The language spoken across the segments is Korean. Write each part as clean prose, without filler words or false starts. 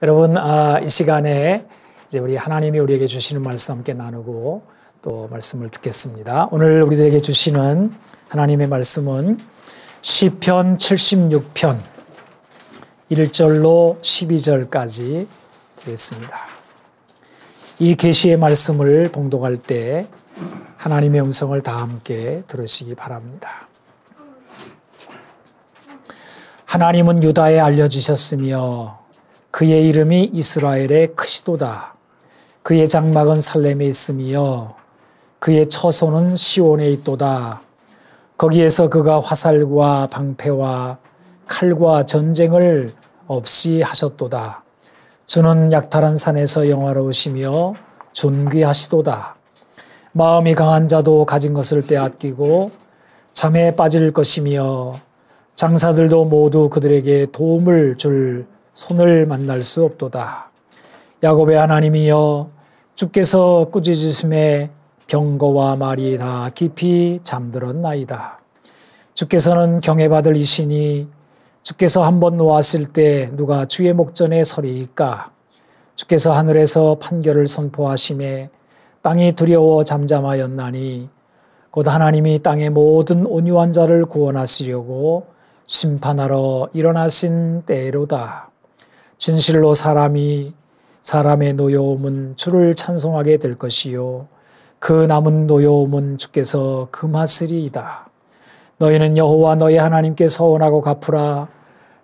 여러분, 이 시간에 이제 우리 하나님이 우리에게 주시는 말씀 함께 나누고 또 말씀을 듣겠습니다. 오늘 우리들에게 주시는 하나님의 말씀은 시편 76편 1절로 12절까지 되겠습니다. 이 계시의 말씀을 봉독할 때 하나님의 음성을 다 함께 들으시기 바랍니다. 하나님은 유다에 알려지셨으며 그의 이름이 이스라엘에 크시도다. 그의 장막은 살렘에 있으며 그의 처소는 시온에 있도다. 거기에서 그가 화살과 방패와 칼과 전쟁을 없이 하셨도다. 주는 약탈한 산에서 영화로우시며 존귀하시도다. 마음이 강한 자도 가진 것을 빼앗기고 잠에 빠질 것이며 장사들도 모두 그들에게 도움을 줄 손을 만날 수 없도다. 야곱의 하나님이여, 주께서 꾸짖으심에 병거와 말이 다 깊이 잠들었나이다. 주께서는 경외받을 이시니 주께서 한번 노하실 때 누가 주의 목전에 서리이까. 주께서 하늘에서 판결을 선포하심에 땅이 두려워 잠잠하였나니 곧 하나님이 땅의 모든 온유한 자를 구원하시려고 심판하러 일어나신 때로다. 진실로 사람의 노여움은 주를 찬송하게 될 것이요 그 남은 노여움은 주께서 금하시리이다. 너희는 여호와 너희 하나님께 서원하고 갚으라.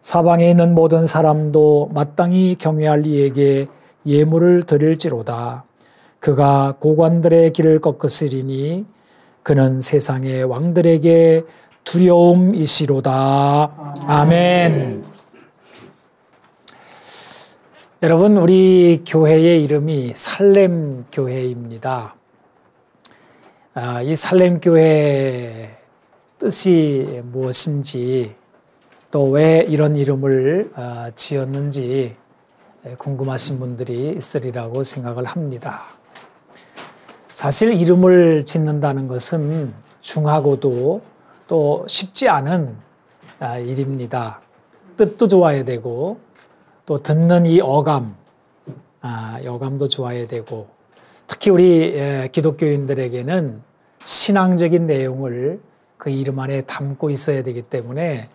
사방에 있는 모든 사람도 마땅히 경외할 이에게 예물을 드릴지로다. 그가 고관들의 길을 꺾으시리니 그는 세상의 왕들에게 두려움이시로다. 아멘. 여러분, 우리 교회의 이름이 살렘 교회입니다. 이 살렘 교회의 뜻이 무엇인지 또 왜 이런 이름을 지었는지 궁금하신 분들이 있으리라고 생각을 합니다. 사실 이름을 짓는다는 것은 중하고도 또 쉽지 않은 일입니다. 뜻도 좋아야 되고 또 듣는 이 어감도 좋아야 되고, 특히 우리 기독교인들에게는 신앙적인 내용을 그 이름 안에 담고 있어야 되기 때문에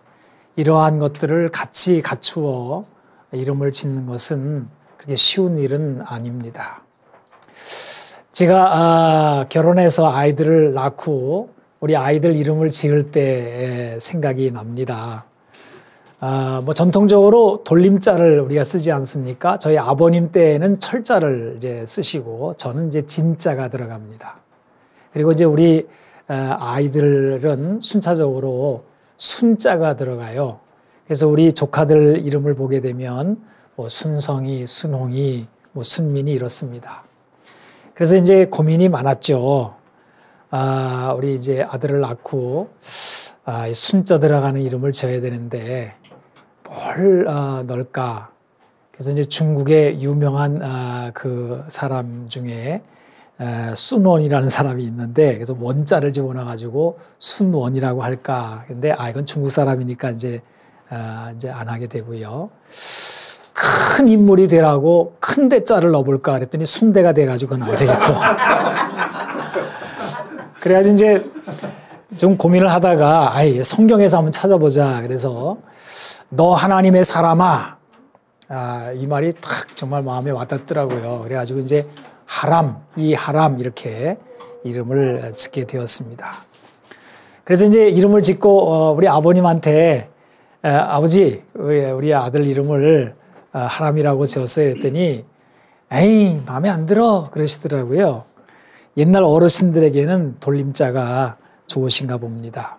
이러한 것들을 같이 갖추어 이름을 짓는 것은 그렇게 쉬운 일은 아닙니다. 제가 결혼해서 아이들을 낳고 우리 아이들 이름을 지을 때 생각이 납니다. 전통적으로 돌림자를 우리가 쓰지 않습니까? 저희 아버님 때에는 철자를 이제 쓰시고 저는 이제 진자가 들어갑니다. 그리고 이제 우리 아이들은 순차적으로 순자가 들어가요. 그래서 우리 조카들 이름을 보게 되면 순성이, 순홍이, 순민이 이렇습니다. 그래서 이제 고민이 많았죠. 우리 이제 아들을 낳고 순자 들어가는 이름을 지어야 되는데 뭘 넣을까? 그래서 이제 중국의 유명한 그 사람 중에 순원이라는 사람이 있는데, 그래서 원자를 집어넣어가지고 순원이라고 할까? 근데 이건 중국 사람이니까 이제 안 하게 되고요. 큰 인물이 되라고 큰 대자를 넣어볼까? 그랬더니 순대가 돼가지고 그건 안 되겠고. 그래가지고 이제 좀 고민을 하다가 성경에서 한번 찾아보자. 그래서 너 하나님의 사람아, 이 말이 딱 정말 마음에 와닿더라고요. 그래가지고 이제 하람 이렇게 이름을 짓게 되었습니다. 그래서 이제 이름을 짓고 우리 아버님한테 아버지, 우리 아들 이름을 하람이라고 지었어요. 했더니 에이, 마음에 안 들어 그러시더라고요. 옛날 어르신들에게는 돌림자가 좋으신가 봅니다.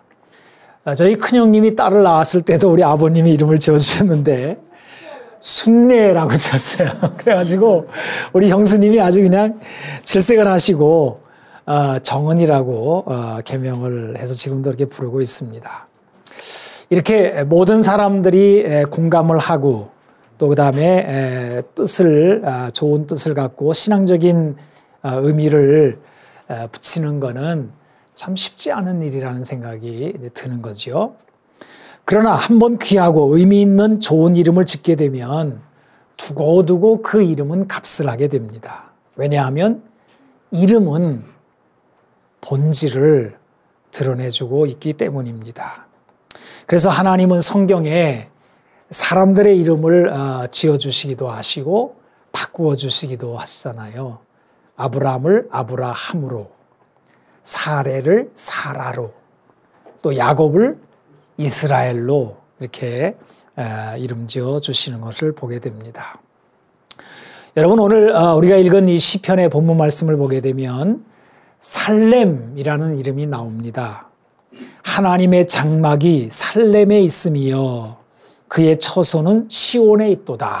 저희 큰형님이 딸을 낳았을 때도 우리 아버님이 이름을 지어주셨는데 순례라고 지었어요. 그래가지고 우리 형수님이 아주 그냥 질색을 하시고 정은이라고 개명을 해서 지금도 이렇게 부르고 있습니다. 이렇게 모든 사람들이 공감을 하고 또 그다음에 좋은 뜻을 갖고 신앙적인 의미를 붙이는 거는 참 쉽지 않은 일이라는 생각이 드는 거죠. 그러나 한번 귀하고 의미 있는 좋은 이름을 짓게 되면 두고두고 그 이름은 값을 하게 됩니다. 왜냐하면 이름은 본질을 드러내주고 있기 때문입니다. 그래서 하나님은 성경에 사람들의 이름을 지어주시기도 하시고 바꾸어 주시기도 하시잖아요. 아브라함을 아브라함으로, 사레를 사라로, 또 야곱을 이스라엘로 이렇게 이름 지어 주시는 것을 보게 됩니다. 여러분, 오늘 우리가 읽은 이 시편의 본문 말씀을 보게 되면 살렘이라는 이름이 나옵니다. 하나님의 장막이 살렘에 있으며 그의 처소는 시온에 있도다.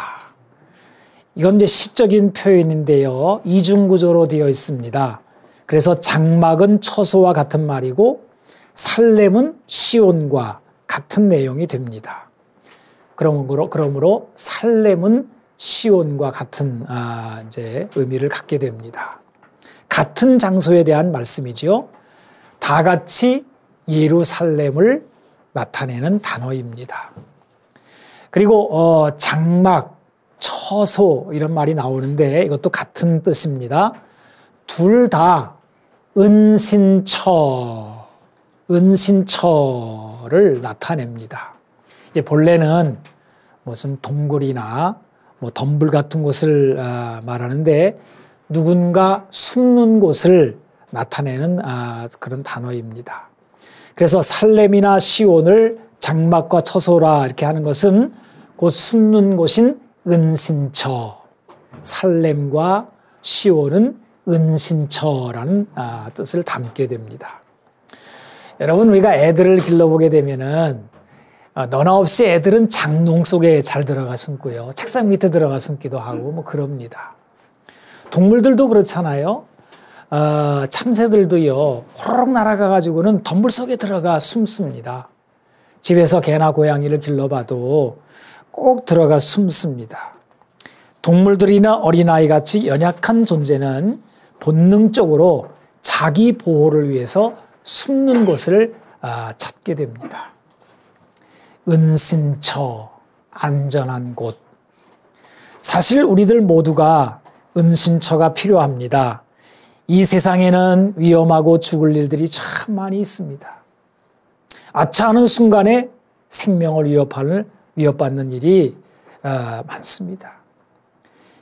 이건 이제 시적인 표현인데요. 이중구조로 되어 있습니다. 그래서 장막은 처소와 같은 말이고 살렘은 시온과 같은 내용이 됩니다. 그러므로 살렘은 시온과 같은 이제 의미를 갖게 됩니다. 같은 장소에 대한 말씀이지요. 다 같이 예루살렘을 나타내는 단어입니다. 그리고 장막, 처소 이런 말이 나오는데 이것도 같은 뜻입니다. 둘 다 은신처를 나타냅니다. 이제 본래는 무슨 동굴이나 뭐 덤불 같은 곳을 말하는데 누군가 숨는 곳을 나타내는 그런 단어입니다. 그래서 살렘이나 시온을 장막과 처소라 이렇게 하는 것은 곧 숨는 곳인 은신처, 살렘과 시온은 은신처라는 뜻을 담게 됩니다. 여러분, 우리가 애들을 길러보게 되면은 너나 없이 애들은 장롱 속에 잘 들어가 숨고요. 책상 밑에 들어가 숨기도 하고 뭐 그럽니다. 동물들도 그렇잖아요. 참새들도요. 호로록 날아가가지고는 덤불 속에 들어가 숨습니다. 집에서 개나 고양이를 길러봐도 꼭 들어가 숨습니다. 동물들이나 어린아이 같이 연약한 존재는 본능적으로 자기 보호를 위해서 숨는 곳을 찾게 됩니다. 은신처, 안전한 곳. 사실 우리들 모두가 은신처가 필요합니다. 이 세상에는 위험하고 죽을 일들이 참 많이 있습니다. 아차하는 순간에 생명을 위협받는 일이 많습니다.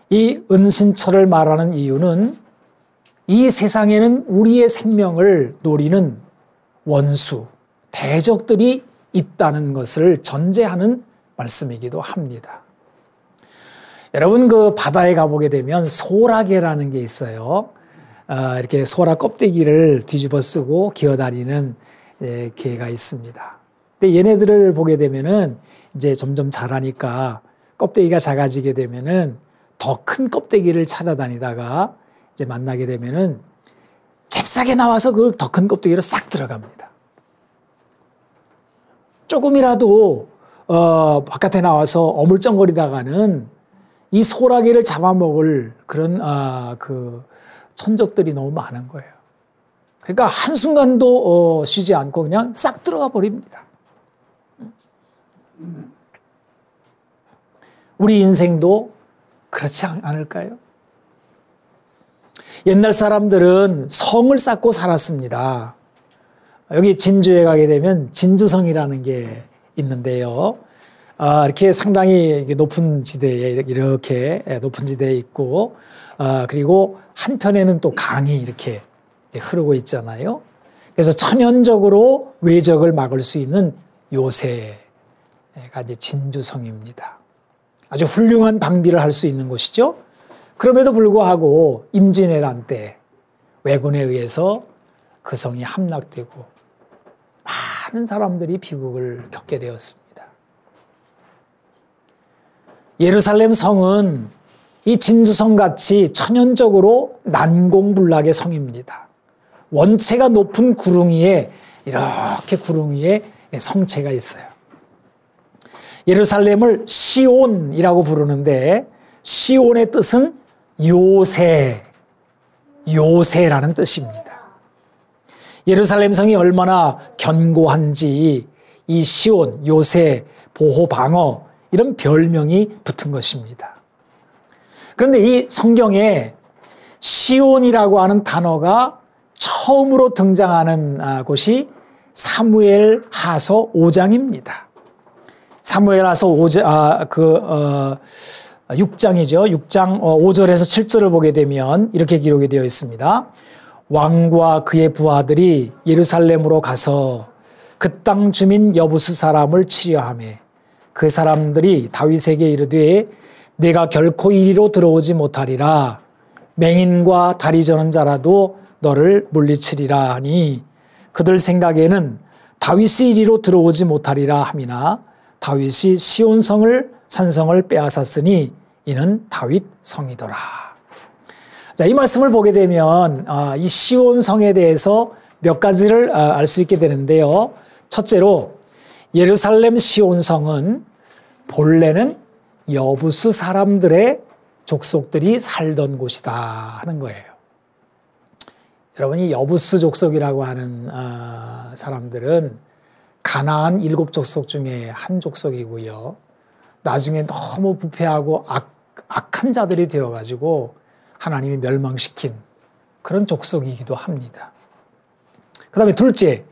이 은신처를 말하는 이유는 이 세상에는 우리의 생명을 노리는 원수, 대적들이 있다는 것을 전제하는 말씀이기도 합니다. 여러분, 그 바다에 가보게 되면 소라게라는 게 있어요. 이렇게 소라 껍데기를 뒤집어 쓰고 기어다니는 개가 있습니다. 근데 얘네들을 보게 되면은 이제 점점 자라니까 껍데기가 작아지게 되면은 더 큰 껍데기를 찾아다니다가 이제 만나게 되면은 잽싸게 나와서 그 더 큰 껍데기로 싹 들어갑니다. 조금이라도 바깥에 나와서 어물쩡거리다가는 이 소라게를 잡아먹을 그런 그 천적들이 너무 많은 거예요. 그러니까 한순간도 쉬지 않고 그냥 싹 들어가 버립니다. 우리 인생도 그렇지 않을까요? 옛날 사람들은 성을 쌓고 살았습니다. 여기 진주에 가게 되면 진주성이라는 게 있는데요. 이렇게 상당히 높은 지대에 이렇게 높은 지대에 있고, 그리고 한편에는 또 강이 이렇게 흐르고 있잖아요. 그래서 천연적으로 외적을 막을 수 있는 요새가 이제 진주성입니다. 아주 훌륭한 방비를 할 수 있는 곳이죠. 그럼에도 불구하고 임진왜란 때 왜군에 의해서 그 성이 함락되고 많은 사람들이 비극을 겪게 되었습니다. 예루살렘 성은 이 진주성같이 천연적으로 난공불락의 성입니다. 원체가 높은 구릉 위에 이렇게 구릉 위에 성체가 있어요. 예루살렘을 시온이라고 부르는데 시온의 뜻은 요새라는 뜻입니다. 예루살렘 성이 얼마나 견고한지 이 시온, 요새, 보호, 방어 이런 별명이 붙은 것입니다. 그런데 이 성경에 시온이라고 하는 단어가 처음으로 등장하는 곳이 사무엘 하서 5장입니다. 사무엘 하서 6장이죠. 6장 5절에서 7절을 보게 되면 이렇게 기록이 되어 있습니다. 왕과 그의 부하들이 예루살렘으로 가서 그 땅 주민 여부수 사람을 치려하며 그 사람들이 다윗에게 이르되 내가 결코 이리로 들어오지 못하리라. 맹인과 다리 저는 자라도 너를 물리치리라 하니 그들 생각에는 다윗이 이리로 들어오지 못하리라 함이나 다윗이 시온성을 산성을 빼앗았으니 이는 다윗 성이더라. 자, 이 말씀을 보게 되면 이 시온성에 대해서 몇 가지를 알 수 있게 되는데요. 첫째로 예루살렘 시온성은 본래는 여부수 사람들의 족속들이 살던 곳이다 하는 거예요. 여러분이 여부수 족속이라고 하는 사람들은 가나안 7족속 중에 한 족속이고요. 나중에 너무 부패하고 악한 자들이 되어가지고 하나님이 멸망시킨 그런 족속이기도 합니다. 그 다음에 둘째,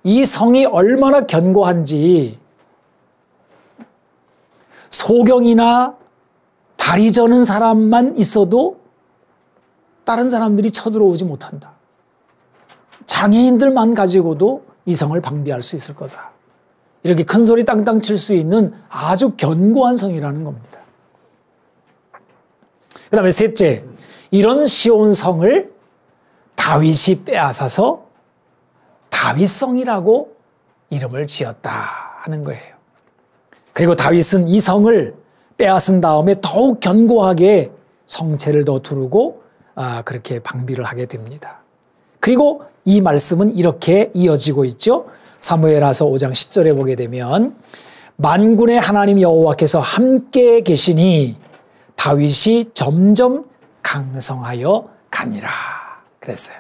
이 성이 얼마나 견고한지 소경이나 다리 저는 사람만 있어도 다른 사람들이 쳐들어오지 못한다. 장애인들만 가지고도 이 성을 방비할 수 있을 거다. 이렇게 큰 소리 땅땅 칠 수 있는 아주 견고한 성이라는 겁니다. 그 다음에 셋째, 이런 시온성을 다윗이 빼앗아서 다윗성이라고 이름을 지었다 하는 거예요. 그리고 다윗은 이 성을 빼앗은 다음에 더욱 견고하게 성체를 더 두르고 그렇게 방비를 하게 됩니다. 그리고 이 말씀은 이렇게 이어지고 있죠. 사무엘하서 5장 10절에 보게 되면 만군의 하나님 여호와께서 함께 계시니 다윗이 점점 강성하여 가니라 그랬어요.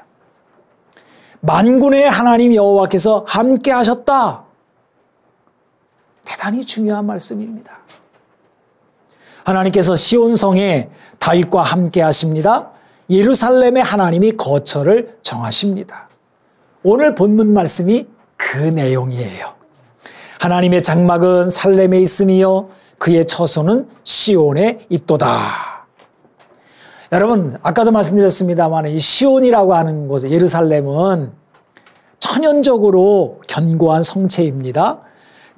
만군의 하나님 여호와께서 함께 하셨다. 대단히 중요한 말씀입니다. 하나님께서 시온성에 다윗과 함께 하십니다. 예루살렘에 하나님이 거처를 정하십니다. 오늘 본문 말씀이 그 내용이에요. 하나님의 장막은 살렘에 있으며 그의 처소는 시온에 있도다. 여러분, 아까도 말씀드렸습니다만 이 시온이라고 하는 곳, 예루살렘은 천연적으로 견고한 성체입니다.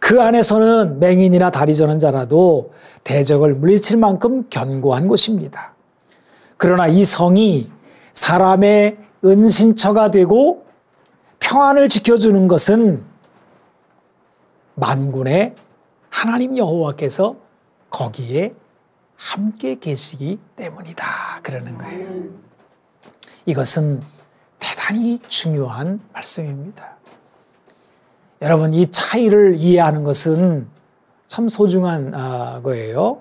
그 안에서는 맹인이나 다리 저는 자라도 대적을 물리칠 만큼 견고한 곳입니다. 그러나 이 성이 사람의 은신처가 되고 평안을 지켜주는 것은 만군의 하나님 여호와께서 거기에 함께 계시기 때문이다. 그러는 거예요. 이것은 대단히 중요한 말씀입니다. 여러분, 이 차이를 이해하는 것은 참 소중한 거예요.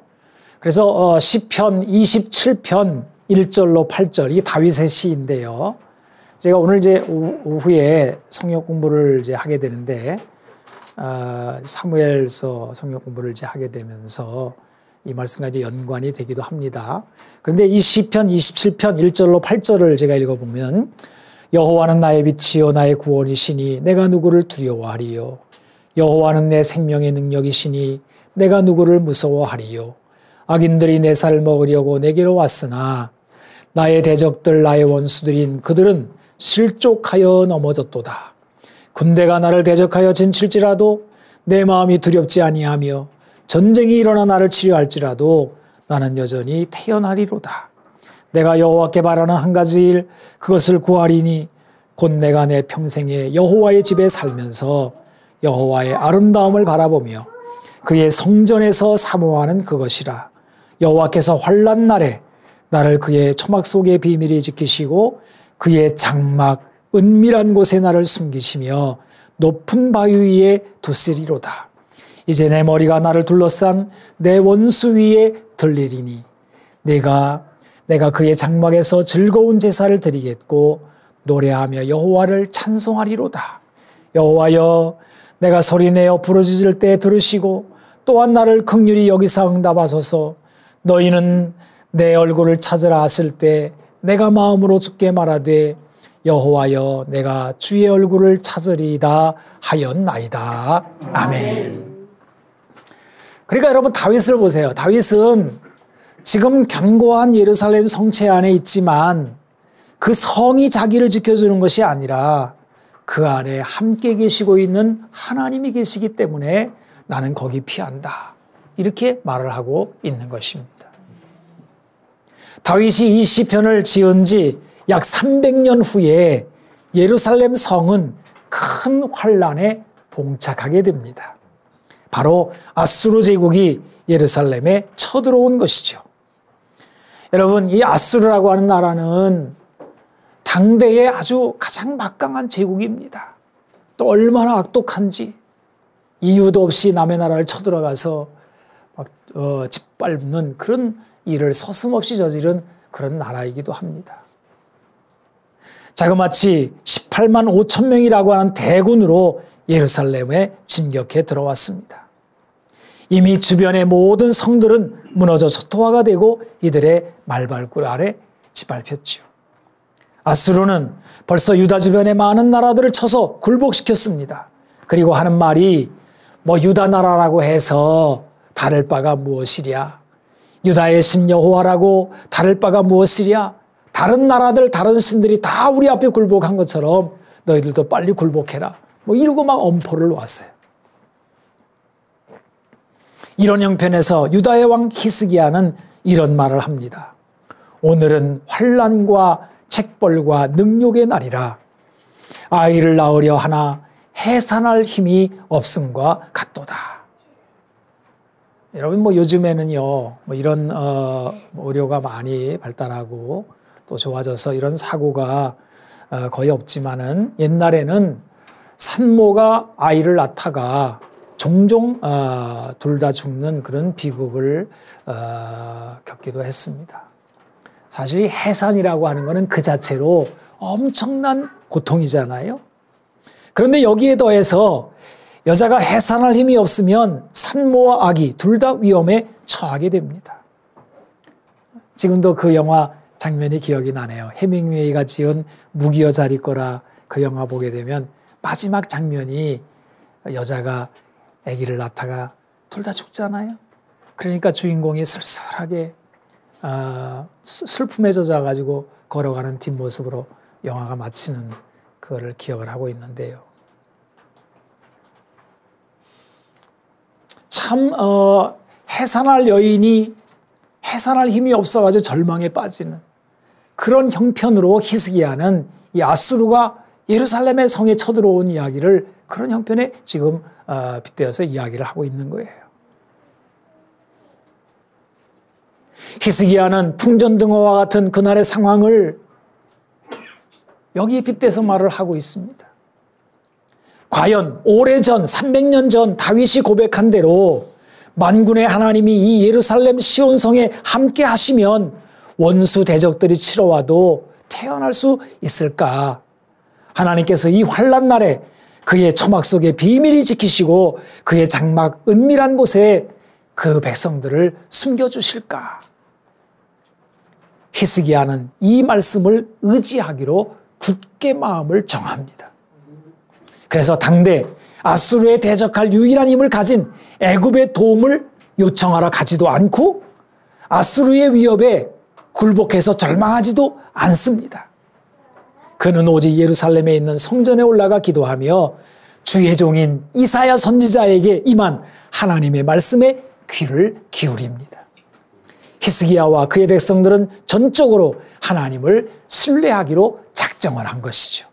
그래서 시편 27편 1절로 8절, 이 다윗의 시인데요. 제가 오늘 이제 오후에 성경 공부를 이제 하게 되는데, 사무엘서 성경 공부를 이제 하게 되면서 이 말씀과 이제 연관이 되기도 합니다. 그런데 이 시편 27편 1절로 8절을 제가 읽어보면, 여호와는 나의 빛이요 나의 구원이시니 내가 누구를 두려워하리요. 여호와는 내 생명의 능력이시니 내가 누구를 무서워하리요. 악인들이 내 살을 먹으려고 내게로 왔으나 나의 대적들 나의 원수들인 그들은 실족하여 넘어졌도다. 군대가 나를 대적하여 진칠지라도 내 마음이 두렵지 아니하며 전쟁이 일어나 나를 치료할지라도 나는 여전히 태어나리로다. 내가 여호와께 바라는 한 가지 일 그것을 구하리니 곧 내가 내 평생에 여호와의 집에 살면서 여호와의 아름다움을 바라보며 그의 성전에서 사모하는 그것이라. 여호와께서 환난 날에 나를 그의 초막 속의 비밀이 지키시고 그의 장막 은밀한 곳에 나를 숨기시며 높은 바위 위에 두시리로다. 이제 내 머리가 나를 둘러싼 내 원수 위에 들리리니 내가 그의 장막에서 즐거운 제사를 드리겠고 노래하며 여호와를 찬송하리로다. 여호와여, 내가 소리내어 부르짖을 때 들으시고 또한 나를 긍휼히 여기사 응답하소서. 너희는 내 얼굴을 찾으라 하실 때 내가 마음으로 주께 말하되 여호와여 내가 주의 얼굴을 찾으리이다 하였나이다. 아멘. 그러니까 여러분 다윗을 보세요. 다윗은 지금 견고한 예루살렘 성체 안에 있지만 그 성이 자기를 지켜주는 것이 아니라 그 안에 함께 계시고 있는 하나님이 계시기 때문에 나는 거기 피한다. 이렇게 말을 하고 있는 것입니다. 다윗이 이 시편을 지은 지 약 300년 후에 예루살렘 성은 큰 환란에 봉착하게 됩니다. 바로 아수르 제국이 예루살렘에 쳐들어온 것이죠. 여러분, 이 아수르라고 하는 나라는 당대의 아주 가장 막강한 제국입니다. 또 얼마나 악독한지 이유도 없이 남의 나라를 쳐들어가서 막 짓밟는 그런 일을 서슴없이 저지른 그런 나라이기도 합니다. 자그마치 18만 5천 명이라고 하는 대군으로 예루살렘에 진격해 들어왔습니다. 이미 주변의 모든 성들은 무너져 초토화가 되고 이들의 말발굽 아래 짓밟혔지요. 아수르는 벌써 유다 주변의 많은 나라들을 쳐서 굴복시켰습니다. 그리고 하는 말이 유다 나라라고 해서 다를 바가 무엇이랴? 유다의 신 여호와라고 다를 바가 무엇이랴? 다른 나라들, 다른 신들이 다 우리 앞에 굴복한 것처럼 너희들도 빨리 굴복해라. 이러고 막 엄포를 놓았어요. 이런 형편에서 유다의 왕 히스기야는 이런 말을 합니다. 오늘은 환난과 책벌과 능욕의 날이라. 아이를 낳으려 하나 해산할 힘이 없음과 같도다. 여러분 요즘에는요 이런 의료가 많이 발달하고 또 좋아져서 이런 사고가 거의 없지만은 옛날에는 산모가 아이를 낳다가 종종 둘 다 죽는 그런 비극을 겪기도 했습니다. 사실 이 해산이라고 하는 것은 그 자체로 엄청난 고통이잖아요. 그런데 여기에 더해서 여자가 해산할 힘이 없으면 산모와 아기 둘 다 위험에 처하게 됩니다. 지금도 그 영화 장면이 기억이 나네요. 해밍웨이가 지은 무기여 자리 거라 그 영화 보게 되면 마지막 장면이 여자가 아기를 낳다가 둘 다 죽잖아요. 그러니까 주인공이 쓸쓸하게 슬픔에 젖어가지고 걸어가는 뒷모습으로 영화가 마치는 그거를 기억을 하고 있는데요. 참 해산할 여인이 해산할 힘이 없어가지고 절망에 빠지는 그런 형편으로 히스기야는 이 아수르가 예루살렘의 성에 쳐들어온 이야기를 그런 형편에 지금 빗대어서 이야기를 하고 있는 거예요. 히스기야는 풍전등화와 같은 그날의 상황을 여기에 빗대서 말을 하고 있습니다. 과연 오래전 300년 전 다윗이 고백한 대로 만군의 하나님이 이 예루살렘 시온성에 함께 하시면 원수 대적들이 치러와도 태어날 수 있을까? 하나님께서 이 환난 날에 그의 초막 속에 비밀히 지키시고 그의 장막 은밀한 곳에 그 백성들을 숨겨주실까? 히스기야는 이 말씀을 의지하기로 굳게 마음을 정합니다. 그래서 당대 아수르에 대적할 유일한 힘을 가진 애굽의 도움을 요청하러 가지도 않고 아수르의 위협에 굴복해서 절망하지도 않습니다. 그는 오직 예루살렘에 있는 성전에 올라가 기도하며 주의 종인 이사야 선지자에게 임한 하나님의 말씀에 귀를 기울입니다. 히스기야와 그의 백성들은 전적으로 하나님을 신뢰하기로 작정을 한 것이죠.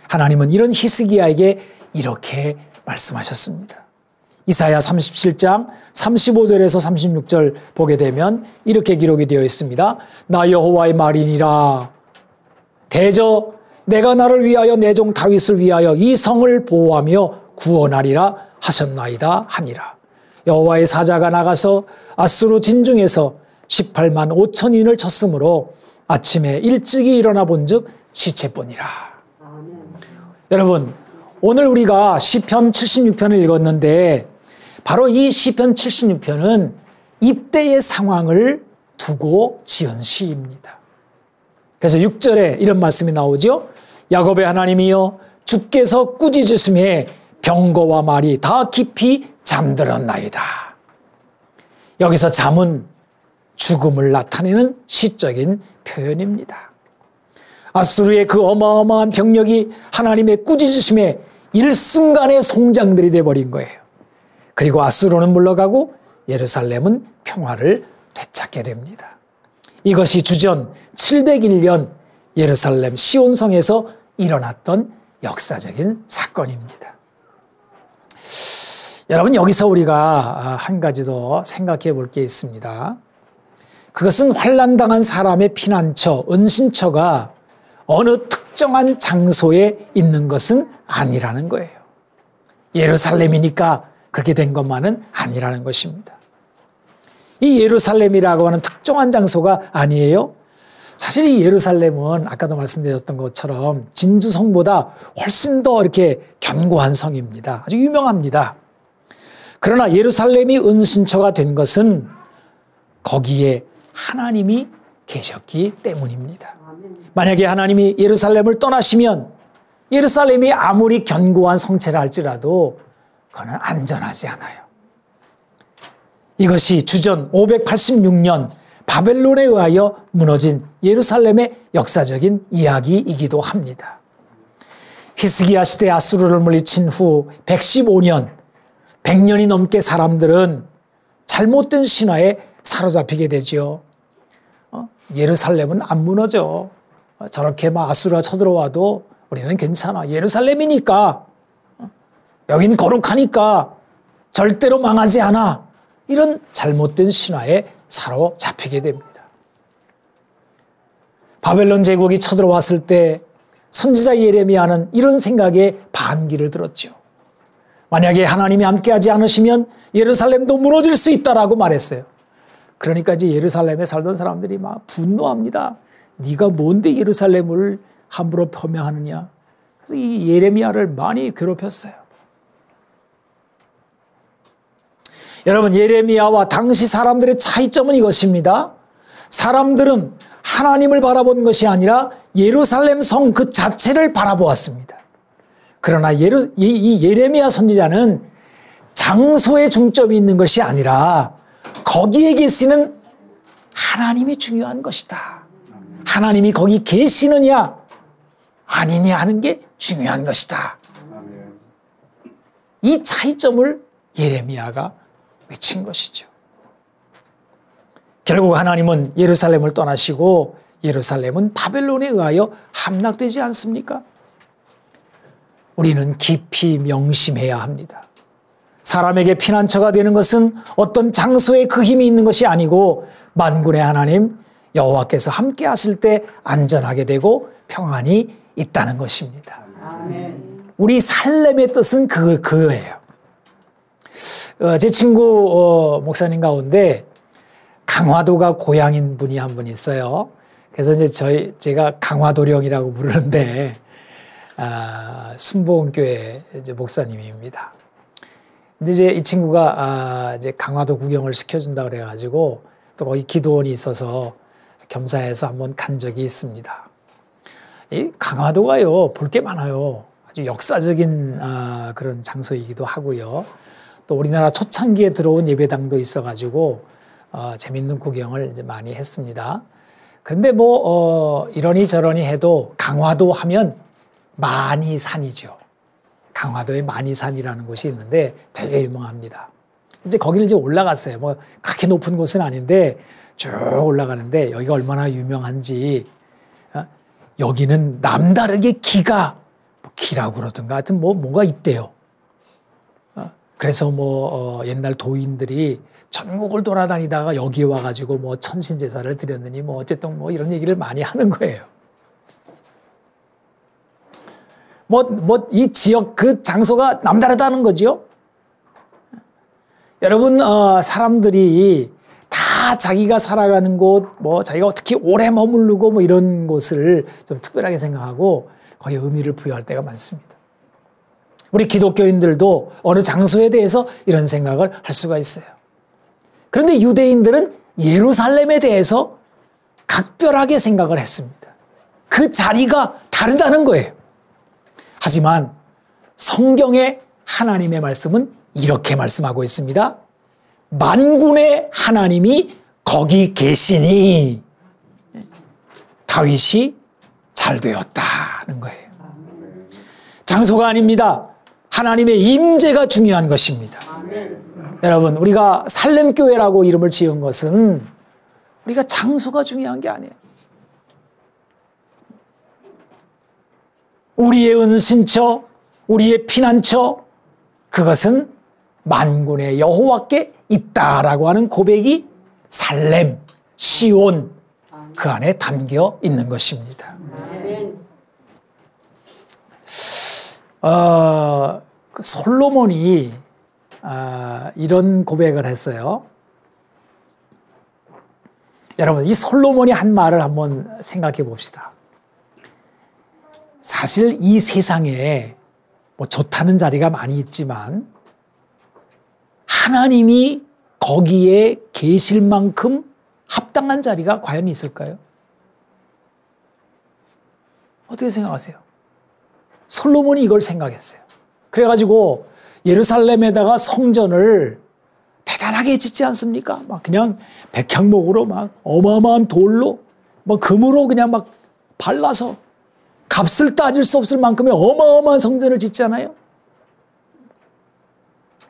하나님은 이런 히스기야에게 이렇게 말씀하셨습니다. 이사야 37장 35절에서 36절 보게 되면 이렇게 기록이 되어 있습니다. 나 여호와의 말이니라. 대저 내가 나를 위하여 내 종 다윗을 위하여 이 성을 보호하며 구원하리라 하셨나이다 하니라. 여호와의 사자가 나가서 아수르 진중에서 18만 5천인을 쳤으므로 아침에 일찍이 일어나 본즉 시체뿐이라. 여러분, 오늘 우리가 시편 76편을 읽었는데 바로 이 시편 76편은 이때의 상황을 두고 지은 시입니다. 그래서 6절에 이런 말씀이 나오죠. 야곱의 하나님이여 주께서 꾸짖으심에 병거와 말이 다 깊이 잠들었나이다. 여기서 잠은 죽음을 나타내는 시적인 표현입니다. 아수르의 그 어마어마한 병력이 하나님의 꾸짖으심에 일순간에 송장들이 돼버린 거예요. 그리고 아수르는 물러가고 예루살렘은 평화를 되찾게 됩니다. 이것이 주전 701년 예루살렘 시온성에서 일어났던 역사적인 사건입니다. 여러분, 여기서 우리가 한 가지 더 생각해 볼 게 있습니다. 그것은 환난당한 사람의 피난처, 은신처가 어느 특정한 장소에 있는 것은 아니라는 거예요. 예루살렘이니까 그렇게 된 것만은 아니라는 것입니다. 이 예루살렘이라고 하는 특정한 장소가 아니에요. 사실 이 예루살렘은 아까도 말씀드렸던 것처럼 진주성보다 훨씬 더 이렇게 견고한 성입니다. 아주 유명합니다. 그러나 예루살렘이 은신처가 된 것은 거기에 하나님이 계셨기 때문입니다. 만약에 하나님이 예루살렘을 떠나시면 예루살렘이 아무리 견고한 성체라 할지라도 그건 안전하지 않아요. 이것이 주전 586년 바벨론에 의하여 무너진 예루살렘의 역사적인 이야기이기도 합니다. 히스기야 시대 아수르를 물리친 후 115년, 100년이 넘게 사람들은 잘못된 신화에 사로잡히게 되죠. 예루살렘은 안 무너져. 저렇게 막 아수르가 쳐들어와도 우리는 괜찮아. 예루살렘이니까. 여긴 거룩하니까 절대로 망하지 않아. 이런 잘못된 신화에 사로잡히게 됩니다. 바벨론 제국이 쳐들어왔을 때 선지자 예레미야는 이런 생각에 반기를 들었죠. 만약에 하나님이 함께하지 않으시면 예루살렘도 무너질 수 있다라고 말했어요. 그러니까 이제 예루살렘에 살던 사람들이 막 분노합니다. 네가 뭔데 예루살렘을 함부로 폄훼하느냐. 그래서 이 예레미야를 많이 괴롭혔어요. 여러분, 예레미야와 당시 사람들의 차이점은 이것입니다. 사람들은 하나님을 바라본 것이 아니라 예루살렘 성 그 자체를 바라보았습니다. 그러나 이 예레미야 선지자는 장소에 중점이 있는 것이 아니라 거기에 계시는 하나님이 중요한 것이다. 하나님이 거기 계시느냐 아니냐 하는 게 중요한 것이다. 이 차이점을 예레미야가 외친 것이죠. 결국 하나님은 예루살렘을 떠나시고 예루살렘은 바벨론에 의하여 함락되지 않습니까? 우리는 깊이 명심해야 합니다. 사람에게 피난처가 되는 것은 어떤 장소에 그 힘이 있는 것이 아니고 만군의 하나님 여호와께서 함께 하실 때 안전하게 되고 평안이 있다는 것입니다. 아멘. 우리 살렘의 뜻은 그거예요. 제 친구 목사님 가운데 강화도가 고향인 분이 한 분 있어요. 그래서 이제 제가 강화도령이라고 부르는데 순복음교회 이제 목사님입니다. 근데 이제 이 친구가 이제 강화도 구경을 시켜준다 그래가지고 또 거기 기도원이 있어서 겸사해서 한번 간 적이 있습니다. 이 강화도가요 볼 게 많아요. 아주 역사적인 그런 장소이기도 하고요. 또 우리나라 초창기에 들어온 예배당도 있어가지고 재밌는 구경을 이제 많이 했습니다. 그런데 뭐 이러니 저러니 해도 강화도 하면 만이산이죠. 강화도에 만이산이라는 곳이 있는데 되게 유명합니다. 이제 거기를 이제 올라갔어요. 뭐 그렇게 높은 곳은 아닌데 쭉 올라가는데 여기가 얼마나 유명한지 여기는 남다르게 기가 기라고 그러던가 하여튼 뭐 뭔가 있대요. 그래서 뭐 옛날 도인들이 전국을 돌아다니다가 여기 와가지고 뭐 천신제사를 드렸느니 뭐 어쨌든 뭐 이런 얘기를 많이 하는 거예요. 이 지역 그 장소가 남다르다는 거죠. 여러분, 사람들이 다 자기가 살아가는 곳, 뭐 자기가 어떻게 오래 머무르고 뭐 이런 곳을 좀 특별하게 생각하고 거기에 의미를 부여할 때가 많습니다. 우리 기독교인들도 어느 장소에 대해서 이런 생각을 할 수가 있어요. 그런데 유대인들은 예루살렘에 대해서 각별하게 생각을 했습니다. 그 자리가 다르다는 거예요. 하지만 성경의 하나님의 말씀은 이렇게 말씀하고 있습니다. 만군의 하나님이 거기 계시니 다윗이 잘 되었다는 거예요. 장소가 아닙니다. 하나님의 임재가 중요한 것입니다. 여러분, 우리가 살렘교회라고 이름을 지은 것은 우리가 장소가 중요한 게 아니에요. 우리의 은신처, 우리의 피난처, 그것은 만군의 여호와께 있다라고 하는 고백이 살렘, 시온, 그 안에 담겨 있는 것입니다. 솔로몬이 이런 고백을 했어요. 여러분, 이 솔로몬이 한 말을 한번 생각해 봅시다. 사실 이 세상에 뭐 좋다는 자리가 많이 있지만 하나님이 거기에 계실 만큼 합당한 자리가 과연 있을까요? 어떻게 생각하세요? 솔로몬이 이걸 생각했어요. 그래가지고 예루살렘에다가 성전을 대단하게 짓지 않습니까? 막 그냥 백향목으로 막 어마어마한 돌로 막 금으로 그냥 막 발라서 값을 따질 수 없을 만큼의 어마어마한 성전을 짓잖아요.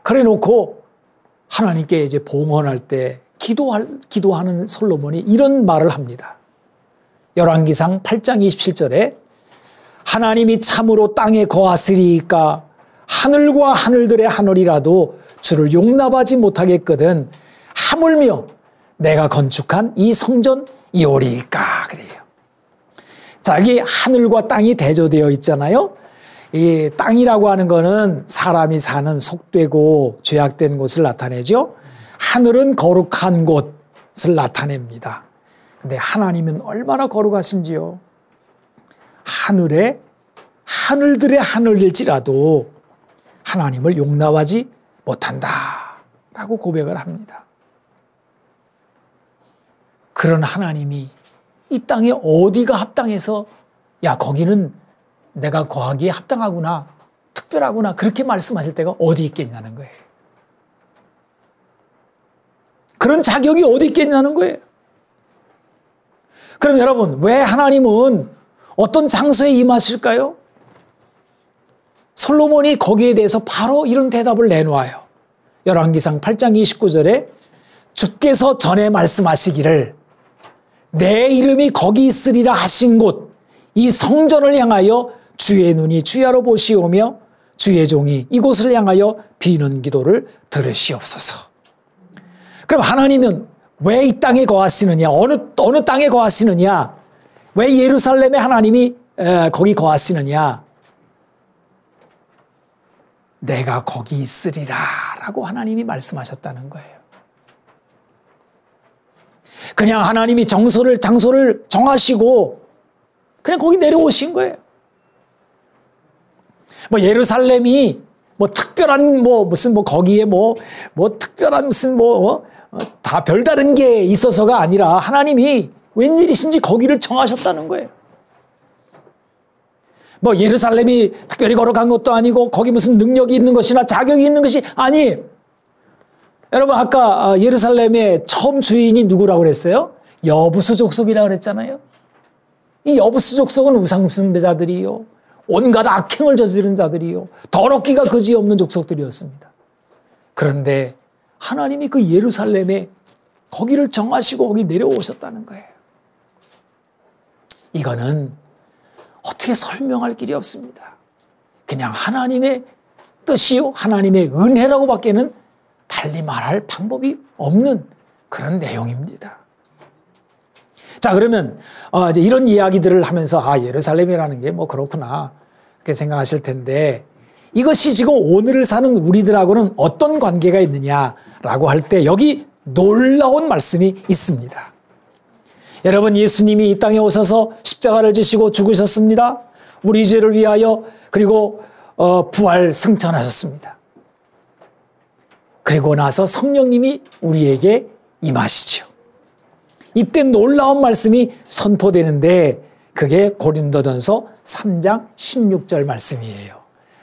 그래 놓고 하나님께 이제 봉헌할 때 기도하는 솔로몬이 이런 말을 합니다. 열왕기상 8장 27절에 하나님이 참으로 땅에 거하시리이까 하늘과 하늘들의 하늘이라도 주를 용납하지 못하겠거든 하물며 내가 건축한 이 성전이오리이까 그래요. 자, 여기 하늘과 땅이 대조되어 있잖아요. 이 땅이라고 하는 거는 사람이 사는 속되고 죄악된 곳을 나타내죠. 하늘은 거룩한 곳을 나타냅니다. 근데 하나님은 얼마나 거룩하신지요. 하늘들의 하늘일지라도 하나님을 용납하지 못한다라고 고백을 합니다. 그런 하나님이 이 땅에 어디가 합당해서 야 거기는 내가 거하기에 합당하구나 특별하구나 그렇게 말씀하실 때가 어디 있겠냐는 거예요. 그런 자격이 어디 있겠냐는 거예요. 그럼 여러분 왜 하나님은 어떤 장소에 임하실까요? 솔로몬이 거기에 대해서 바로 이런 대답을 내놓아요. 열왕기상 8장 29절에 주께서 전에 말씀하시기를 내 이름이 거기 있으리라 하신 곳 이 성전을 향하여 주의 눈이 주야로 보시오며 주의 종이 이곳을 향하여 비는 기도를 들으시옵소서. 그럼 하나님은 왜 이 땅에 거하시느냐? 어느 땅에 거하시느냐? 왜 예루살렘에 하나님이 거기 거하시느냐? 내가 거기 있으리라 라고 하나님이 말씀하셨다는 거예요. 그냥 하나님이 장소를 정하시고 그냥 거기 내려오신 거예요. 뭐 예루살렘이 뭐 특별한 무슨 거기에 특별한 무슨 다 별다른 게 있어서가 아니라 하나님이 웬일이신지 거기를 정하셨다는 거예요. 뭐 예루살렘이 특별히 거룩한 것도 아니고 거기 무슨 능력이 있는 것이나 자격이 있는 것이 아니에요. 여러분 아까 예루살렘의 처음 주인이 누구라고 그랬어요? 여부수 족속이라고 그랬잖아요. 이 여부수 족속은 우상숭배자들이요. 온갖 악행을 저지른 자들이요. 더럽기가 그지없는 족속들이었습니다. 그런데 하나님이 그 예루살렘에 거기를 정하시고 거기 내려오셨다는 거예요. 이거는 어떻게 설명할 길이 없습니다. 그냥 하나님의 뜻이요. 하나님의 은혜라고 밖에는 달리 말할 방법이 없는 그런 내용입니다. 자, 그러면 이제 이런 이야기들을 하면서 예루살렘이라는 게 그렇구나 그렇게 생각하실 텐데 이것이 지금 오늘을 사는 우리들하고는 어떤 관계가 있느냐라고 할 때 여기 놀라운 말씀이 있습니다. 여러분 예수님이 이 땅에 오셔서 십자가를 지시고 죽으셨습니다. 우리 죄를 위하여 그리고 부활 승천하셨습니다. 그리고 나서 성령님이 우리에게 임하시죠. 이때 놀라운 말씀이 선포되는데 그게 고린도전서 3장 16절 말씀이에요.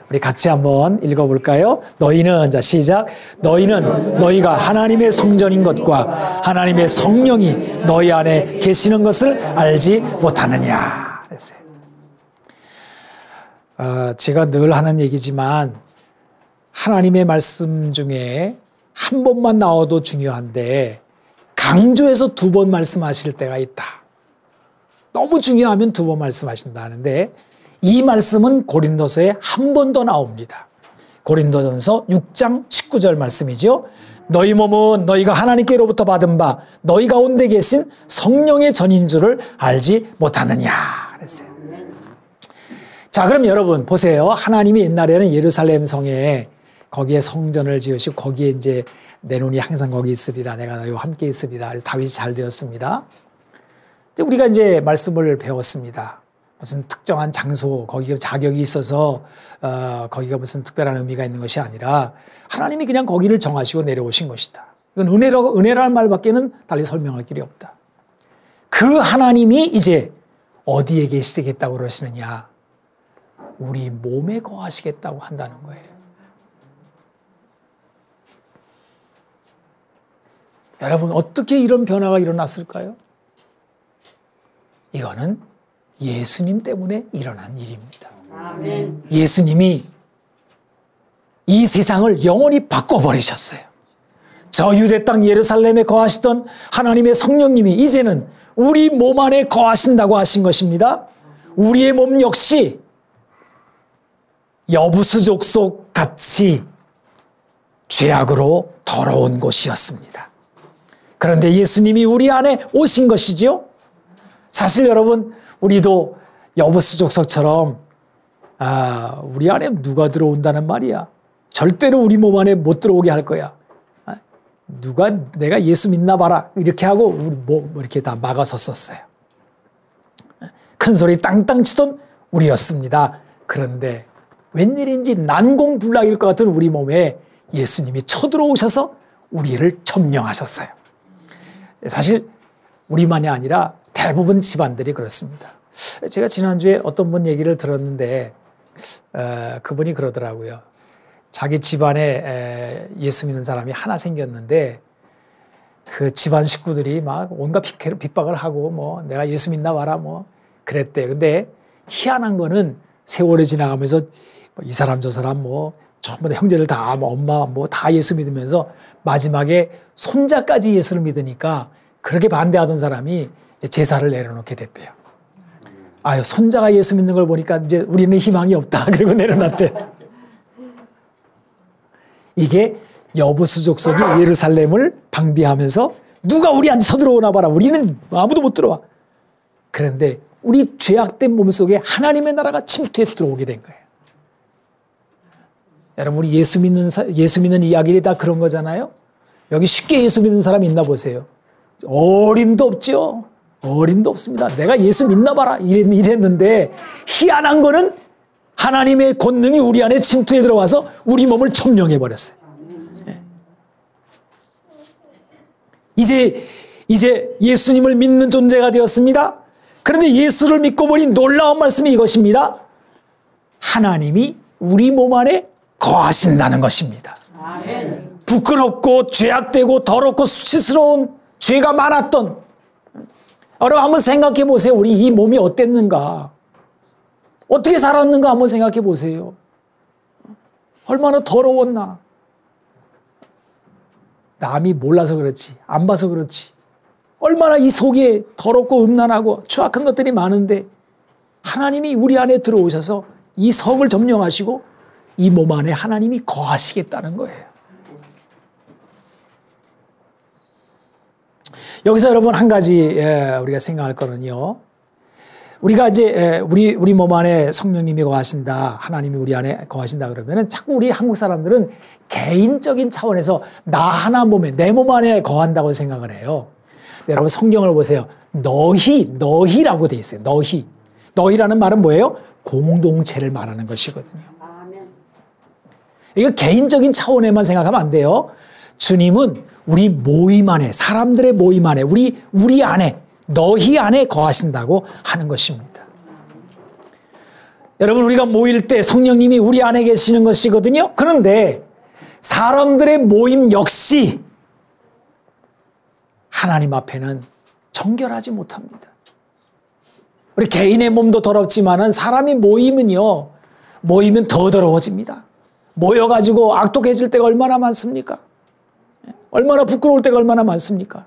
우리 같이 한번 읽어볼까요? 너희는, 자 시작. 너희는 너희가 하나님의 성전인 것과 하나님의 성령이 너희 안에 계시는 것을 알지 못하느냐 그랬어요. 제가 늘 하는 얘기지만 하나님의 말씀 중에 한 번만 나와도 중요한데 강조해서 2번 말씀하실 때가 있다. 너무 중요하면 2번 말씀하신다는데 이 말씀은 고린도서에 한 번 더 나옵니다. 고린도전서 6장 19절 말씀이죠. 너희 몸은 너희가 하나님께로부터 받은 바 너희 가운데 계신 성령의 전인 줄을 알지 못하느냐 그랬어요. 자, 그럼 여러분 보세요. 하나님이 옛날에는 예루살렘 성에 거기에 성전을 지으시고 거기에 이제 내 눈이 항상 거기 있으리라 내가 너희와 함께 있으리라 다윗이 잘 되었습니다. 우리가 이제 말씀을 배웠습니다. 무슨 특정한 장소, 거기가 자격이 있어서 거기가 무슨 특별한 의미가 있는 것이 아니라 하나님이 그냥 거기를 정하시고 내려오신 것이다. 이건 은혜라는 말밖에는 달리 설명할 길이 없다. 그 하나님이 이제 어디에 계시겠다고 그러시느냐? 우리 몸에 거하시겠다고 한다는 거예요. 여러분 어떻게 이런 변화가 일어났을까요? 이거는 예수님 때문에 일어난 일입니다. 아멘. 예수님이 이 세상을 영원히 바꿔버리셨어요. 저 유대 땅 예루살렘에 거하시던 하나님의 성령님이 이제는 우리 몸 안에 거하신다고 하신 것입니다. 우리의 몸 역시 여부수 족속 같이 죄악으로 더러운 곳이었습니다. 그런데 예수님이 우리 안에 오신 것이지요. 사실 여러분 우리도 여부수 족속처럼 우리 안에 누가 들어온다는 말이야. 절대로 우리 몸 안에 못 들어오게 할 거야. 누가 내가 예수 믿나 봐라 이렇게 하고 우리 뭐 이렇게 다 막아섰었어요. 큰 소리 땅땅 치던 우리였습니다. 그런데 웬일인지 난공불락일 것 같은 우리 몸에 예수님이 쳐들어오셔서 우리를 점령하셨어요. 사실 우리만이 아니라 대부분 집안들이 그렇습니다. 제가 지난주에 어떤 분 얘기를 들었는데 그분이 그러더라고요. 자기 집안에 예수 믿는 사람이 하나 생겼는데 그 집안 식구들이 막 온갖 핍박을 하고 뭐 내가 예수 믿나 봐라 뭐 그랬대. 근데 희한한 거는 세월이 지나가면서 이 사람 저 사람 뭐 전부 다 형제들 다 엄마 뭐 다 예수 믿으면서 마지막에 손자까지 예수를 믿으니까 그렇게 반대하던 사람이 제사를 내려놓게 됐대요. 아유, 손자가 예수 믿는 걸 보니까 이제 우리는 희망이 없다. 그리고 내려놨대. 이게 여부수 족속이 예루살렘을 방비하면서 누가 우리한테 쳐들어오나 봐라. 우리는 아무도 못 들어와. 그런데 우리 죄악된 몸속에 하나님의 나라가 침투해 들어오게 된 거예요. 여러분 우리 예수 믿는 이야기들이 다 그런 거잖아요. 여기 쉽게 예수 믿는 사람 있나 보세요. 어림도 없죠. 어림도 없습니다. 내가 예수 믿나 봐라 이랬는데 희한한 거는 하나님의 권능이 우리 안에 침투해 들어와서 우리 몸을 점령해 버렸어요. 이제 예수님을 믿는 존재가 되었습니다. 그런데 예수를 믿고 보니 놀라운 말씀이 이것입니다. 하나님이 우리 몸 안에 거하신다는 것입니다. 아멘. 부끄럽고 죄악되고 더럽고 수치스러운 죄가 많았던 여러분 한번 생각해 보세요. 우리 이 몸이 어땠는가? 어떻게 살았는가 한번 생각해 보세요. 얼마나 더러웠나? 남이 몰라서 그렇지, 안 봐서 그렇지. 얼마나 이 속에 더럽고 음란하고 추악한 것들이 많은데 하나님이 우리 안에 들어오셔서 이 성을 점령하시고 이 몸 안에 하나님이 거하시겠다는 거예요. 여기서 여러분 한 가지 우리가 생각할 거는요. 우리가 이제 우리 몸 안에 성령님이 거하신다, 하나님이 우리 안에 거하신다 그러면은 자꾸 우리 한국 사람들은 개인적인 차원에서 나 하나 몸에 내 몸 안에 거한다고 생각을 해요. 여러분 성경을 보세요. 너희라고 돼 있어요. 너희라는 말은 뭐예요? 공동체를 말하는 것이거든요. 이거 개인적인 차원에만 생각하면 안 돼요. 주님은 우리 모임 안에, 사람들의 모임 안에, 우리 안에, 너희 안에 거하신다고 하는 것입니다. 여러분, 우리가 모일 때 성령님이 우리 안에 계시는 것이거든요. 그런데 사람들의 모임 역시 하나님 앞에는 정결하지 못합니다. 우리 개인의 몸도 더럽지만은 사람이 모이면 더 더러워집니다. 모여가지고 악독해질 때가 얼마나 많습니까? 얼마나 부끄러울 때가 얼마나 많습니까?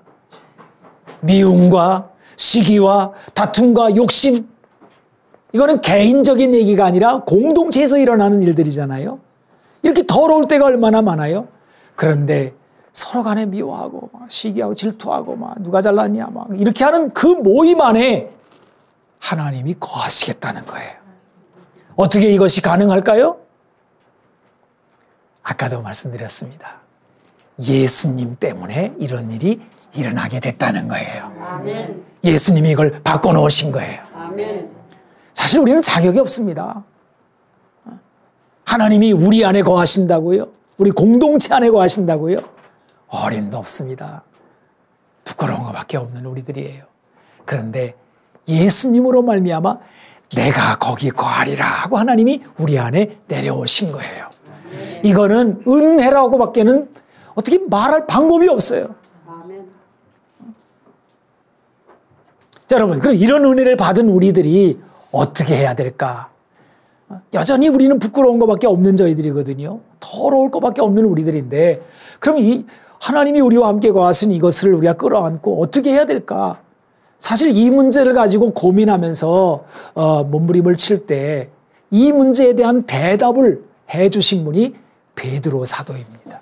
미움과 시기와 다툼과 욕심, 이거는 개인적인 얘기가 아니라 공동체에서 일어나는 일들이잖아요. 이렇게 더러울 때가 얼마나 많아요. 그런데 서로 간에 미워하고 막 시기하고 질투하고 막 누가 잘났냐 막 이렇게 하는 그 모임 안에 하나님이 거하시겠다는 거예요. 어떻게 이것이 가능할까요? 아까도 말씀드렸습니다. 예수님 때문에 이런 일이 일어나게 됐다는 거예요. 아멘. 예수님이 이걸 바꿔놓으신 거예요. 아멘. 사실 우리는 자격이 없습니다. 하나님이 우리 안에 거하신다고요? 우리 공동체 안에 거하신다고요? 어림도 없습니다. 부끄러운 것밖에 없는 우리들이에요. 그런데 예수님으로 말미암아 내가 거기 거하리라 하고 하나님이 우리 안에 내려오신 거예요. 이거는 은혜라고 밖에는 어떻게 말할 방법이 없어요. 아멘. 자, 여러분, 그럼 이런 은혜를 받은 우리들이 어떻게 해야 될까? 여전히 우리는 부끄러운 것밖에 없는 저희들이거든요. 더러울 것밖에 없는 우리들인데, 그럼 하나님이 우리와 함께 거하신 이것을 우리가 끌어안고 어떻게 해야 될까? 사실 이 문제를 가지고 고민하면서 몸부림을 칠 때 이 문제에 대한 대답을 해주신 분이 베드로 사도입니다.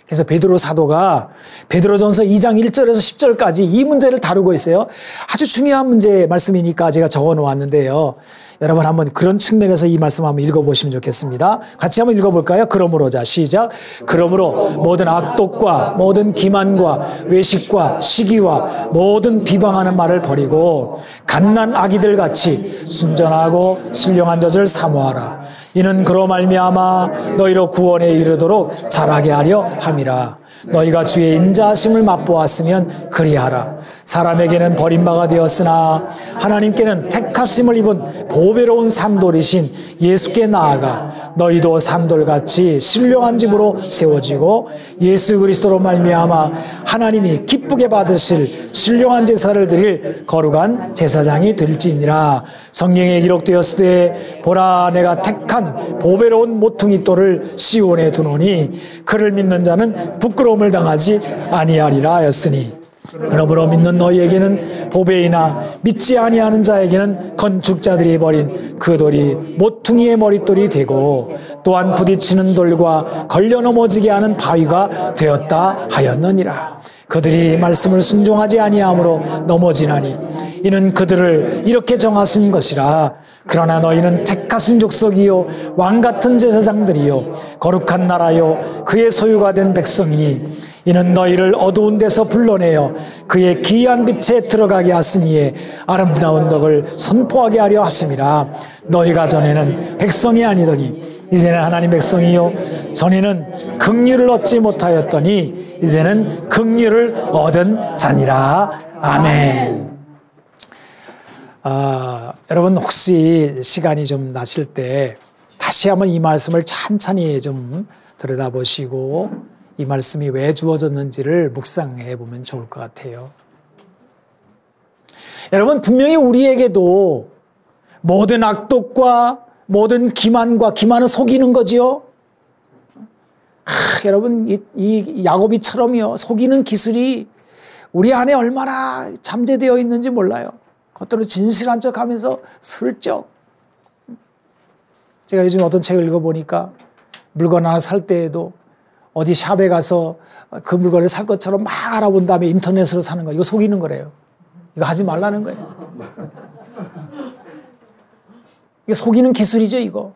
그래서 베드로 사도가 베드로전서 2장 1절에서 10절까지 이 문제를 다루고 있어요. 아주 중요한 문제 말씀이니까 제가 적어 놓았는데요. 여러분 한번 그런 측면에서 이 말씀 한번 읽어보시면 좋겠습니다. 같이 한번 읽어볼까요? 그러므로, 자 시작. 그러므로 모든 악독과 모든 기만과 외식과 시기와 모든 비방하는 말을 버리고 갓난 아기들 같이 순전하고 신령한 젖을 사모하라. 이는 그로 말미암아 너희로 구원에 이르도록 자라게 하려 함이라. 너희가 주의 인자하심을 맛보았으면 그리하라. 사람에게는 버림받아 되었으나 하나님께는 택하심을 입은 보배로운 산돌이신 예수께 나아가 너희도 산돌같이 신령한 집으로 세워지고 예수 그리스도로 말미암아 하나님이 기쁘게 받으실 신령한 제사를 드릴 거룩한 제사장이 될지니라. 성경에 기록되었으되 보라 내가 택한 보배로운 모퉁이 돌을 시온에 두노니 그를 믿는 자는 부끄러움을 당하지 아니하리라 하였으니 그러므로 믿는 너희에게는 보배이나 믿지 아니하는 자에게는 건축자들이 버린 그 돌이 모퉁이의 머릿돌이 되고 또한 부딪히는 돌과 걸려 넘어지게 하는 바위가 되었다 하였느니라. 그들이 말씀을 순종하지 아니하므로 넘어지나니 이는 그들을 이렇게 정하신 것이라. 그러나 너희는 택하신 족속이요 왕같은 제사장들이요 거룩한 나라요 그의 소유가 된 백성이니 이는 너희를 어두운 데서 불러내어 그의 기이한 빛에 들어가게 하시니에 아름다운 덕을 선포하게 하려 하심이라. 너희가 전에는 백성이 아니더니 이제는 하나님 백성이요 전에는 긍휼을 얻지 못하였더니 이제는 긍휼을 얻은 자니라. 아멘. 여러분 혹시 시간이 좀 나실 때 다시 한번 이 말씀을 찬찬히 좀 들여다보시고 이 말씀이 왜 주어졌는지를 묵상해 보면 좋을 것 같아요. 여러분 분명히 우리에게도 모든 악독과 모든 기만과 기만은 속이는 거지요. 여러분 이 야고비처럼요 속이는 기술이 우리 안에 얼마나 잠재되어 있는지 몰라요. 겉으로 진실한 척하면서 슬쩍. 제가 요즘 어떤 책을 읽어보니까 물건 하나 살 때에도 어디 샵에 가서 그 물건을 살 것처럼 막 알아본 다음에 인터넷으로 사는 거, 이거 속이는 거래요. 이거 하지 말라는 거예요. 이거 속이는 기술이죠, 이거.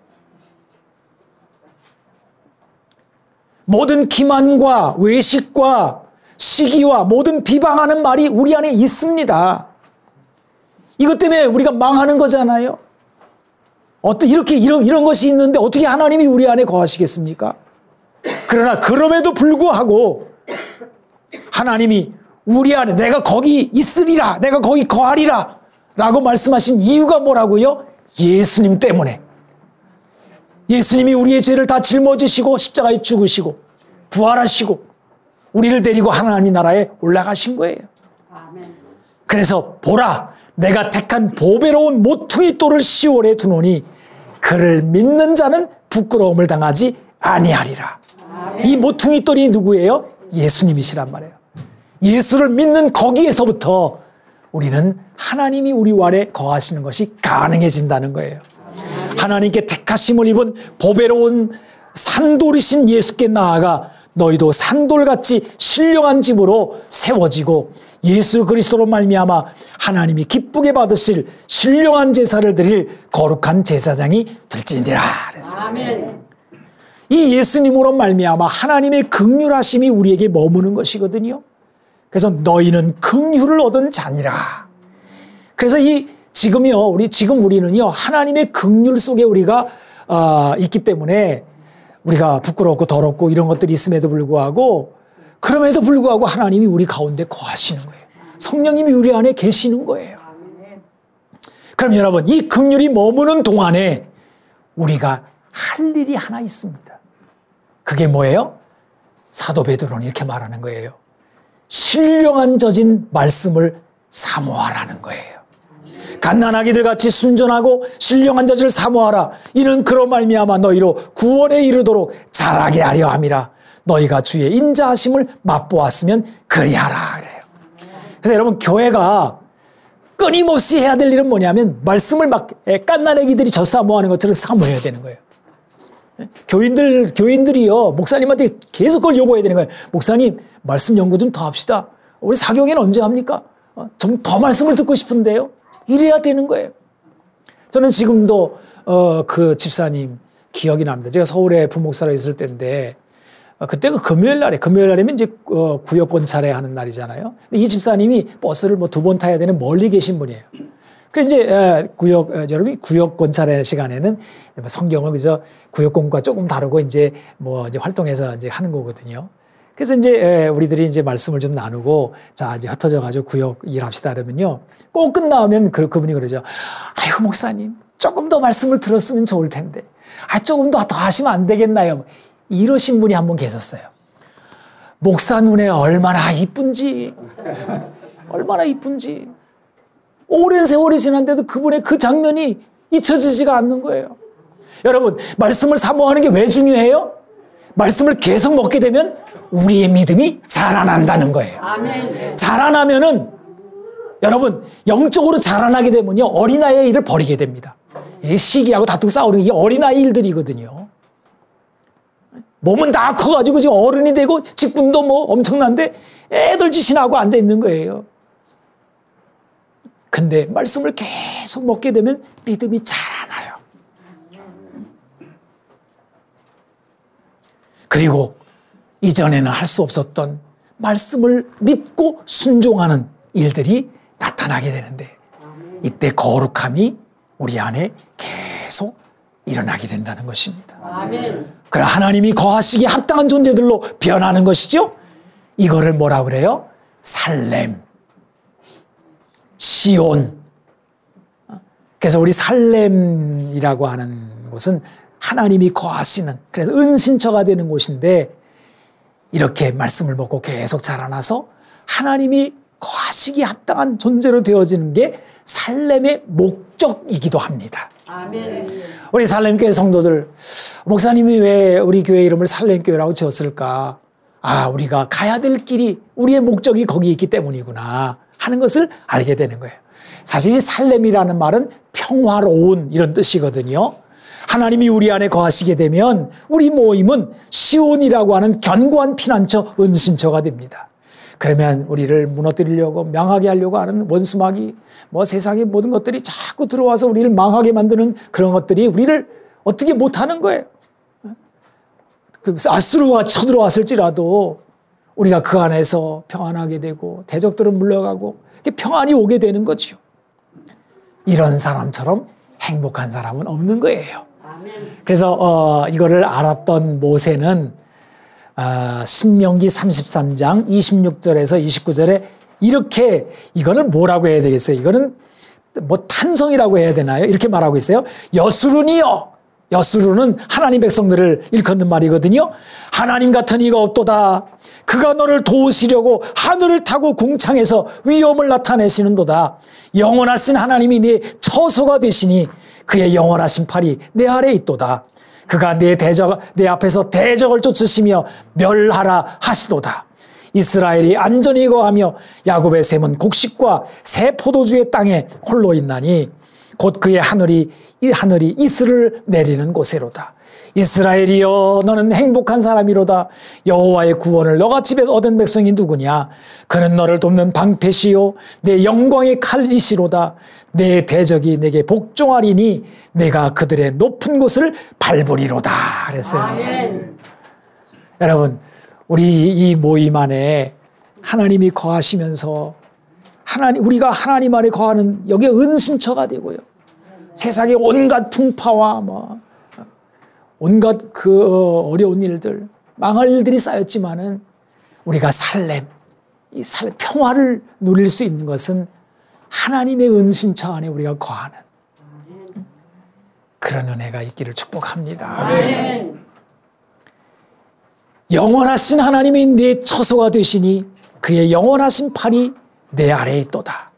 모든 기만과 외식과 시기와 모든 비방하는 말이 우리 안에 있습니다. 이것 때문에 우리가 망하는 거잖아요. 이런 것이 있는데 어떻게 하나님이 우리 안에 거하시겠습니까? 그러나 그럼에도 불구하고 하나님이 우리 안에 내가 거기 있으리라, 내가 거기 거하리라 라고 말씀하신 이유가 뭐라고요? 예수님 때문에. 예수님이 우리의 죄를 다 짊어지시고 십자가에 죽으시고 부활하시고 우리를 데리고 하나님 나라에 올라가신 거예요. 그래서 보라, 내가 택한 보배로운 모퉁이 돌을 시온에 두노니 그를 믿는 자는 부끄러움을 당하지 아니하리라. 이 모퉁이 돌이 누구예요? 예수님이시란 말이에요. 예수를 믿는 거기에서부터 우리는 하나님이 우리 안에 거하시는 것이 가능해진다는 거예요. 하나님께 택하심을 입은 보배로운 산돌이신 예수께 나아가 너희도 산돌같이 신령한 집으로 세워지고 예수 그리스도로 말미암아 하나님이 기쁘게 받으실 신령한 제사를 드릴 거룩한 제사장이 될지니라. 아멘. 이 예수님으로 말미암아 하나님의 긍휼하심이 우리에게 머무는 것이거든요. 그래서 너희는 긍휼을 얻은 자니라. 그래서 지금 우리는요 하나님의 긍휼 속에 우리가 있기 때문에 우리가 부끄럽고 더럽고 이런 것들이 있음에도 불구하고 그럼에도 불구하고 하나님이 우리 가운데 거하시는 거예요. 성령님이 우리 안에 계시는 거예요. 그럼 여러분 이 긍휼이 머무는 동안에 우리가 할 일이 하나 있습니다. 그게 뭐예요? 사도 베드로는 이렇게 말하는 거예요. 신령한 젖인 말씀을 사모하라는 거예요. 갓난아기들 같이 순전하고 신령한 젖을 사모하라. 이는 그로 말미암아 너희로 구원에 이르도록 자라게 하려 함이라. 너희가 주의 인자하심을 맛보았으면 그리하라. 그래요. 그래서 여러분 교회가 끊임없이 해야 될 일은 뭐냐면 말씀을 막 갓난아기들이 젖 사모하는 것처럼 사모해야 되는 거예요. 교인들이요 목사님한테 계속 그걸 요구해야 되는 거예요. 목사님 말씀 연구 좀 더 합시다. 우리 사경회는 언제 합니까? 좀 더 말씀을 듣고 싶은데요. 이래야 되는 거예요. 저는 지금도 그 집사님 기억이 납니다. 제가 서울에 부목사로 있을 때인데 그때가 금요일날이면 이제 구역 권찰회 하는 날이잖아요. 이 집사님이 버스를 뭐 2번 타야 되는 멀리 계신 분이에요. 그래서 이제 여러분이 구역 권찰회 시간에는 성경을 그저 구역권과 조금 다르고 이제 활동해서 이제 하는 거거든요. 그래서 이제 우리들이 이제 말씀을 좀 나누고 자 이제 흩어져 가지고 구역 일합시다 그러면요. 꼭 끝나면 그분이 그러죠. 아이고 목사님 조금 더 말씀을 들었으면 좋을 텐데. 조금 더 하시면 안 되겠나요? 이러신 분이 한 분 계셨어요. 목사 눈에 얼마나 이쁜지. 오랜 세월이 지났는데도 그분의 그 장면이 잊혀지지가 않는 거예요. 여러분 말씀을 사모하는 게 왜 중요해요? 말씀을 계속 먹게 되면 우리의 믿음이 자라난다는 거예요. 아멘. 자라나면은 여러분 영적으로 자라나게 되면요 어린아이의 일을 버리게 됩니다. 시기하고 다투고 싸우는 게 어린아이 일들이거든요. 몸은 다 커가지고 지금 어른이 되고 직분도 뭐 엄청난데 애들 짓이나 하고 앉아 있는 거예요. 근데 말씀을 계속 먹게 되면 믿음이 자라나요. 그리고 이전에는 할 수 없었던 말씀을 믿고 순종하는 일들이 나타나게 되는데 이때 거룩함이 우리 안에 계속 일어나게 된다는 것입니다. 아멘. 그럼 하나님이 거하시기에 합당한 존재들로 변하는 것이죠. 이거를 뭐라 그래요? 살렘, 시온. 그래서 우리 살렘이라고 하는 곳은 하나님이 거하시는 그래서 은신처가 되는 곳인데 이렇게 말씀을 먹고 계속 자라나서 하나님이 거하시기에 합당한 존재로 되어지는 게 살렘의 목적이기도 합니다. 아멘. 우리 살렘교회 성도들 목사님이 왜 우리 교회 이름을 살렘교회라고 지었을까? 우리가 가야 될 길이 우리의 목적이 거기 있기 때문이구나 하는 것을 알게 되는 거예요. 사실 이 살렘이라는 말은 평화로운 이런 뜻이거든요. 하나님이 우리 안에 거하시게 되면 우리 모임은 시온이라고 하는 견고한 피난처, 은신처가 됩니다. 그러면 우리를 무너뜨리려고 망하게 하려고 하는 원수마귀, 세상의 모든 것들이 자꾸 들어와서 우리를 망하게 만드는 그런 것들이 우리를 어떻게 못하는 거예요. 아수르가 쳐들어왔을지라도 우리가 그 안에서 평안하게 되고 대적들은 물러가고 평안이 오게 되는 거죠. 이런 사람처럼 행복한 사람은 없는 거예요. 그래서 이거를 알았던 모세는 신명기 33장 26절에서 29절에 이렇게, 이거는 뭐라고 해야 되겠어요? 이거는 뭐 탄성이라고 해야 되나요? 이렇게 말하고 있어요. 여수르니여. 여수르는 하나님 백성들을 일컫는 말이거든요. 하나님 같은 이가 없도다. 그가 너를 도우시려고 하늘을 타고 궁창에서 위엄을 나타내시는도다. 영원하신 하나님이 네 처소가 되시니 그의 영원하신 팔이 내 아래에 있도다. 그가 내 앞에서 대적을 쫓으시며 멸하라 하시도다. 이스라엘이 안전히 거하며 야곱의 샘은 곡식과 새 포도주의 땅에 홀로 있나니 곧 그의 하늘이 이슬을 내리는 곳에로다. 이스라엘이여 너는 행복한 사람이로다. 여호와의 구원을 너같이 얻은 백성이 누구냐. 그는 너를 돕는 방패시요 내 영광의 칼이시로다. 내 대적이 내게 복종하리니 내가 그들의 높은 곳을 밟으리로다 그랬어요. 아멘. 여러분, 우리 이 모임 안에 하나님이 거하시면서 우리가 하나님 안에 거하는 여기에 은신처가 되고요. 세상의 온갖 풍파와 온갖 그 어려운 일들, 망할 일들이 쌓였지만은 우리가 이 평화를 누릴 수 있는 것은 하나님의 은신처 안에 우리가 거하는 그런 은혜가 있기를 축복합니다. 아멘. 영원하신 하나님이 내 처소가 되시니 그의 영원하신 팔이 내 아래에 있도다.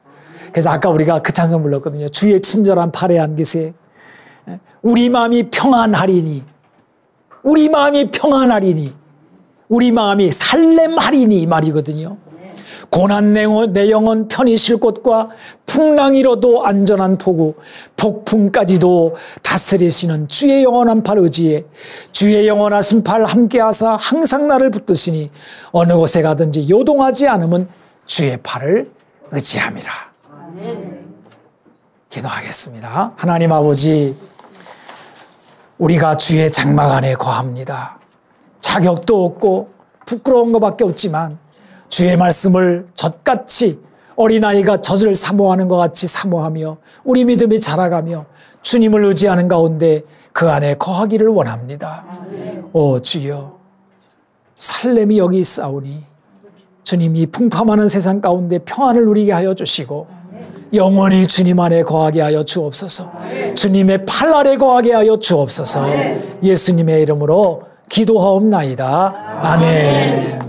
그래서 아까 우리가 그 찬송 불렀거든요. 주의 친절한 팔에 안기세. 우리 마음이 평안하리니, 우리 마음이 평안하리니, 우리 마음이 살렘하리니 이 말이거든요. 고난 내 영혼 편히 쉴 곳과 풍랑 일어도 안전한 포구, 폭풍까지도 다스리시는 주의 영원한 팔 의지에 주의 영원하신 팔 함께하사 항상 나를 붙드시니 어느 곳에 가든지 요동하지 않으면 주의 팔을 의지함이라. 아멘. 기도하겠습니다. 하나님 아버지, 우리가 주의 장막 안에 거합니다. 자격도 없고 부끄러운 것밖에 없지만 주의 말씀을 젖같이 어린아이가 젖을 사모하는 것 같이 사모하며 우리 믿음이 자라가며 주님을 의지하는 가운데 그 안에 거하기를 원합니다. 오 주여, 살렘이 여기 있사오니 주님이 풍파많은 세상 가운데 평안을 누리게 하여 주시고 영원히 주님 안에 거하게 하여 주옵소서. 주님의 팔 아래 거하게 하여 주옵소서. 예수님의 이름으로 기도하옵나이다. 아멘.